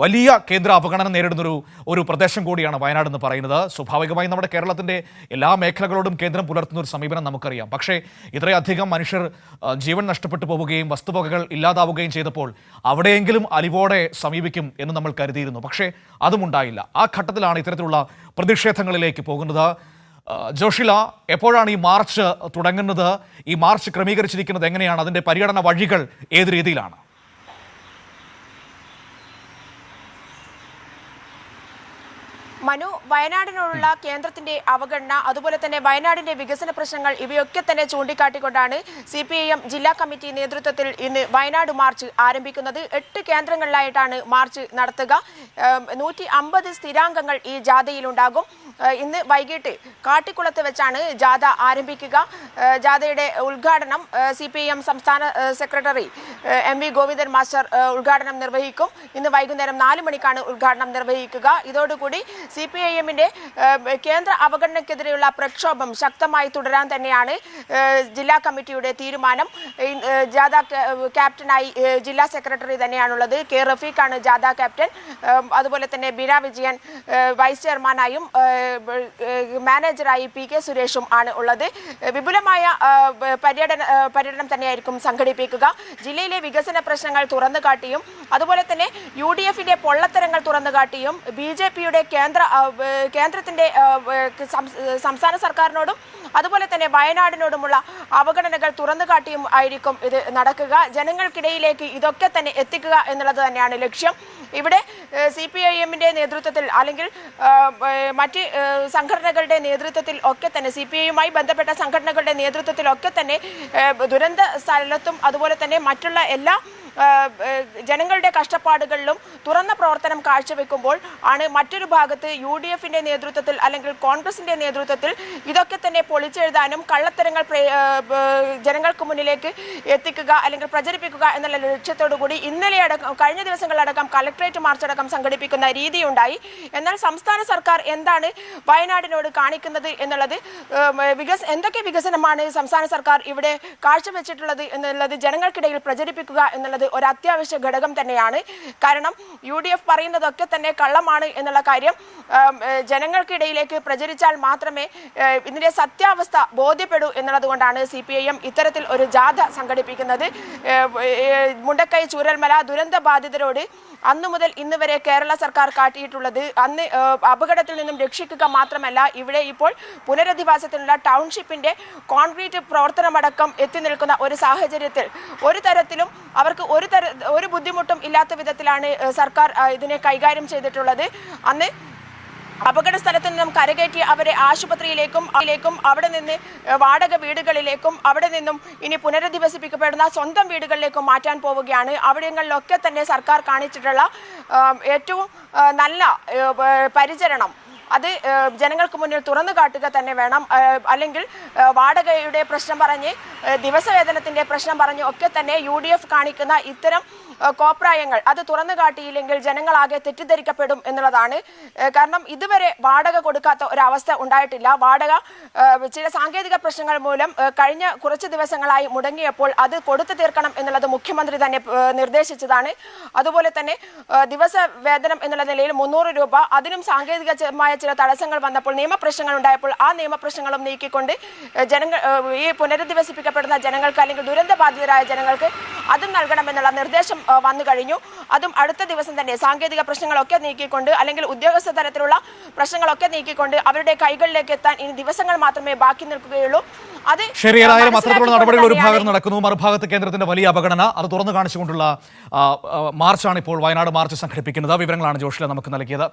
വലിയ കേന്ദ്ര അവഗണന നേരിടുന്നൊരു ഒരു പ്രദേശം കൂടിയാണ് വയനാട് എന്ന് പറയുന്നത്. സ്വാഭാവികമായും നമ്മുടെ കേരളത്തിൻ്റെ എല്ലാ മേഖലകളോടും കേന്ദ്രം പുലർത്തുന്ന ഒരു സമീപനം നമുക്കറിയാം. പക്ഷേ ഇത്രയധികം മനുഷ്യർ ജീവൻ നഷ്ടപ്പെട്ടു പോവുകയും വസ്തുവകകൾ ഇല്ലാതാവുകയും ചെയ്തപ്പോൾ അവിടെയെങ്കിലും അലിവോടെ സമീപിക്കും എന്ന് നമ്മൾ കരുതിയിരുന്നു. പക്ഷേ അതും ഉണ്ടായില്ല. ആ ഘട്ടത്തിലാണ് ഇത്തരത്തിലുള്ള പ്രതിഷേധങ്ങളിലേക്ക് പോകുന്നത്. ജോഷില, എപ്പോഴാണ് ഈ മാർച്ച് തുടങ്ങുന്നത്? ഈ മാർച്ച് ക്രമീകരിച്ചിരിക്കുന്നത് എങ്ങനെയാണ്? അതിൻ്റെ പര്യടന വഴികൾ ഏത് രീതിയിലാണ്? മനു, വയനാടിനോടുള്ള കേന്ദ്രത്തിന്റെ അവഗണന, അതുപോലെ തന്നെ വയനാടിന്റെ വികസന പ്രശ്നങ്ങൾ ഇവയൊക്കെ തന്നെ ചൂണ്ടിക്കാട്ടിക്കൊണ്ടാണ് CPIM ജില്ലാ കമ്മിറ്റി നേതൃത്വത്തിൽ ഇന്ന് വയനാട് മാർച്ച് ആരംഭിക്കുന്നത്. 8 കേന്ദ്രങ്ങളിലായിട്ടാണ് മാർച്ച് നടത്തുക. 150 സ്ഥിരാംഗങ്ങൾ ഈ ജാഥയിലുണ്ടാകും. ഇന്ന് വൈകിട്ട് കാട്ടിക്കുളത്ത് വെച്ചാണ് ജാഥ ആരംഭിക്കുക. ജാഥയുടെ ഉദ്ഘാടനം CPIM സംസ്ഥാന സെക്രട്ടറി MV ഗോവിന്ദൻ മാസ്റ്റർ ഉദ്ഘാടനം നിർവഹിക്കും. ഇന്ന് വൈകുന്നേരം 4 മണിക്കാണ് ഉദ്ഘാടനം നിർവഹിക്കുക. ഇതോടുകൂടി CPIMന്റെ കേന്ദ്ര അവഗണനയ്ക്കെതിരെയുള്ള പ്രക്ഷോഭം ശക്തമായി തുടരാൻ തന്നെയാണ് ജില്ലാ കമ്മിറ്റിയുടെ തീരുമാനം. ജാഥ ക്യാപ്റ്റനായി ജില്ലാ സെക്രട്ടറി തന്നെയാണുള്ളത്. K റഫീഖാണ് ജാഥ ക്യാപ്റ്റൻ. അതുപോലെ തന്നെ ബീന വിജയൻ വൈസ് ചെയർമാനായും മാനേജറായി PK സുരേഷും ആണ് ഉള്ളത്. വിപുലമായ പര്യടനം തന്നെയായിരിക്കും സംഘടിപ്പിക്കുക. ജില്ലയിലെ വികസന പ്രശ്നങ്ങൾ തുറന്നു കാട്ടിയും അതുപോലെ തന്നെ UDFന്റെ പൊള്ളത്തരങ്ങൾ തുറന്നു കാട്ടിയും BJPയുടെ കേന്ദ്രത്തിന്റെ സംസ്ഥാന സർക്കാരിനോടും അതുപോലെ തന്നെ വയനാടിനോടുമുള്ള അവഗണനകൾ തുറന്നു കാട്ടിയും ആയിരിക്കും ഇത് നടക്കുക. ജനങ്ങൾക്കിടയിലേക്ക് ഇതൊക്കെ തന്നെ എത്തിക്കുക എന്നുള്ളത് തന്നെയാണ് ലക്ഷ്യം. ഇവിടെ CPIMന്റെ നേതൃത്വത്തിൽ അല്ലെങ്കിൽ മറ്റ് സംഘടനകളുടെ നേതൃത്വത്തിൽ ഒക്കെ തന്നെ CPIയുമായി ബന്ധപ്പെട്ട സംഘടനകളുടെ നേതൃത്വത്തിലൊക്കെ തന്നെ ദുരന്ത സ്ഥലത്തും അതുപോലെ തന്നെ മറ്റുള്ള എല്ലാ ജനങ്ങളുടെ കഷ്ടപ്പാടുകളിലും തുറന്ന പ്രവർത്തനം കാഴ്ചവെക്കുമ്പോൾ ആണ് മറ്റൊരു ഭാഗത്ത് UDFന്റെ നേതൃത്വത്തിൽ അല്ലെങ്കിൽ കോൺഗ്രസിന്റെ നേതൃത്വത്തിൽ ഇതൊക്കെ തന്നെ പൊളിച്ചെഴുതാനും കള്ളത്തരങ്ങൾ ജനങ്ങൾക്ക് മുന്നിലേക്ക് എത്തിക്കുക അല്ലെങ്കിൽ പ്രചരിപ്പിക്കുക എന്നുള്ള ലക്ഷ്യത്തോടു കൂടി ഇന്നലെ അടക്കം കഴിഞ്ഞ ദിവസങ്ങളിലടക്കം കളക്ടറേറ്റ് മാർച്ച് അടക്കം സംഘടിപ്പിക്കുന്ന രീതിയുണ്ടായി. എന്നാൽ സംസ്ഥാന സർക്കാർ എന്താണ് വയനാടിനോട് കാണിക്കുന്നത് എന്നുള്ളത്, എന്തൊക്കെ വികസനമാണ് സംസ്ഥാന സർക്കാർ ഇവിടെ കാഴ്ചവെച്ചിട്ടുള്ളത് എന്നുള്ളത് ജനങ്ങൾക്കിടയിൽ പ്രചരിപ്പിക്കുക എന്നുള്ളത് ഒരു അത്യാവശ്യ ഘടകം തന്നെയാണ്. കാരണം UDF പറയുന്നതൊക്കെ തന്നെ കള്ളമാണ് എന്നുള്ള കാര്യം ജനങ്ങൾക്കിടയിലേക്ക് പ്രചരിച്ചാൽ മാത്രമേ ഇതിന്റെ സത്യാവസ്ഥ ബോധ്യപ്പെടൂ എന്നുള്ളത് കൊണ്ടാണ് CPIM ഇത്തരത്തിൽ ഒരു ജാഥ സംഘടിപ്പിക്കുന്നത്. മുണ്ടക്കൈ ചൂരൽമല ദുരന്ത ബാധിതരോട് അന്നു മുതൽ ഇന്ന് വരെ കേരള സർക്കാർ കാട്ടിയിട്ടുള്ളത് അന്ന് അപകടത്തിൽ നിന്നും രക്ഷിക്കുക മാത്രമല്ല, ഇവിടെ ഇപ്പോൾ പുനരധിവാസത്തിനുള്ള ടൗൺഷിപ്പിന്റെ കോൺക്രീറ്റ് പ്രവർത്തനമടക്കം എത്തി നിൽക്കുന്ന ഒരു സാഹചര്യത്തിൽ ഒരു തരത്തിലും അവർക്ക് ഒരു ബുദ്ധിമുട്ടും ഇല്ലാത്ത വിധത്തിലാണ് സർക്കാർ ഇതിനെ കൈകാര്യം ചെയ്തിട്ടുള്ളത്. അന്ന് അപകട സ്ഥലത്ത് നിന്നും കരകയറ്റി അവരെ ആശുപത്രിയിലേക്കും അവിടെ നിന്ന് വാടക വീടുകളിലേക്കും അവിടെ നിന്നും ഇനി പുനരധിവസിപ്പിക്കപ്പെടുന്ന സ്വന്തം വീടുകളിലേക്കും മാറ്റാൻ പോവുകയാണ്. അവിടങ്ങളിലൊക്കെ തന്നെ സർക്കാർ കാണിച്ചിട്ടുള്ള ഏറ്റവും നല്ല പരിചരണം അത് ജനങ്ങൾക്ക് മുന്നിൽ തുറന്നു കാട്ടുക തന്നെ വേണം. അല്ലെങ്കിൽ വാടകയുടെ പ്രശ്നം പറഞ്ഞ് ദിവസവേതനത്തിന്റെ പ്രശ്നം പറഞ്ഞ് ഒക്കെ തന്നെ UDF കാണിക്കുന്ന ഇത്തരം കോപ്രായങ്ങൾ അത് തുറന്നു കാട്ടിയില്ലെങ്കിൽ ജനങ്ങളാകെ തെറ്റിദ്ധരിക്കപ്പെടും എന്നുള്ളതാണ്. കാരണം ഇതുവരെ വാടക കൊടുക്കാത്ത ഒരവസ്ഥ ഉണ്ടായിട്ടില്ല. വാടക ചില സാങ്കേതിക പ്രശ്നങ്ങൾ മൂലം കഴിഞ്ഞ കുറച്ച് ദിവസങ്ങളായി മുടങ്ങിയപ്പോൾ അത് കൊടുത്തു തീർക്കണം എന്നുള്ളത് മുഖ്യമന്ത്രി തന്നെ നിർദ്ദേശിച്ചതാണ്. അതുപോലെ തന്നെ ദിവസ വേതനം എന്നുള്ള നിലയിൽ 300 രൂപ, അതിനും സാങ്കേതികമായ ചില തടസ്സങ്ങൾ വന്നപ്പോൾ നിയമപ്രശ്നങ്ങൾ ഉണ്ടായപ്പോൾ ആ നിയമപ്രശ്നങ്ങളും നീക്കിക്കൊണ്ട് ഈ പുനരധിവസിപ്പിക്കപ്പെടുന്ന ജനങ്ങൾക്ക് അല്ലെങ്കിൽ ദുരന്തബാധിതരായ ജനങ്ങൾക്ക് അതും നൽകണമെന്നുള്ള നിർദ്ദേശം വന്നു കഴിഞ്ഞു. അതും അടുത്ത ദിവസം തന്നെ സാങ്കേതിക പ്രശ്നങ്ങളൊക്കെ നീക്കിക്കൊണ്ട് അല്ലെങ്കിൽ ഉദ്യോഗസ്ഥ തലത്തിലുള്ള പ്രശ്നങ്ങളൊക്കെ നീക്കിക്കൊണ്ട് അവരുടെ കൈകളിലേക്ക് എത്താൻ ഇനി ദിവസങ്ങൾ മാത്രമേ ബാക്കി നിൽക്കുകയുള്ളൂ. അത് ശരിയായാലും അത്തരത്തിലുള്ള നടപടികൾ ഒരു ഭാഗത്ത് നടക്കുന്നു, മറുഭാഗത്ത് കേന്ദ്രത്തിന്റെ വലിയ അവഗണന അത് തുറന്നു കാണിച്ചുകൊണ്ടുള്ള മാർച്ചാണ് ഇപ്പോൾ വയനാട് മാർച്ച് സംഘടിപ്പിക്കുന്നത്. വിവരങ്ങളാണ് ജോഷില നമുക്ക് നൽകിയത്.